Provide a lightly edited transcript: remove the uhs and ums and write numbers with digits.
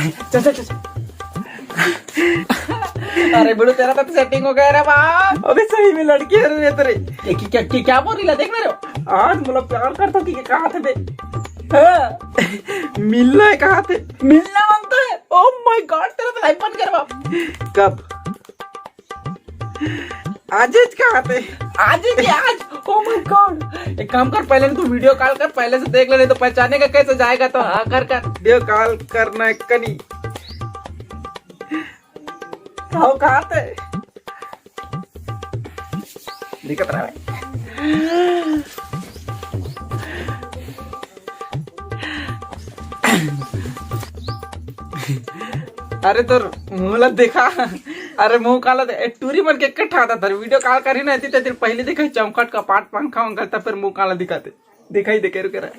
चल चल चल। अरे बुढ़ू तेरा तो सेटिंग हो गया रे बाप। अबे सही में लड़की है रे तेरे। क्या बोल रही ला देख रहे हो। आज मतलब प्यार करता थी कि कहाँ थे बे? हाँ, मिलना है कहाँ थे? मिलना मांगता है। ओह माय गॉड तेरा तो लाइफ बंद कर बाप। कब? आज कहाँ थे? आज ही आज। ओह माय गॉड एक काम कर पहले तू वीडियो कॉल कर पहले से देख ले नहीं तो पहचाने का कैसे जाएगा तो हाँ कर वीडियो कॉल करना है कनी। हाँ कहाँ थे? दिक्कत रहा है। अरे तो मुंह देखा। अरे मुंह काला टूरी बन के कट्ठा था वीडियो कॉल करी ना तेरे पहले देखा चमकट का पाट पंखा वंखा था फिर मुंह काला दिखाते दिखाई दे के रहा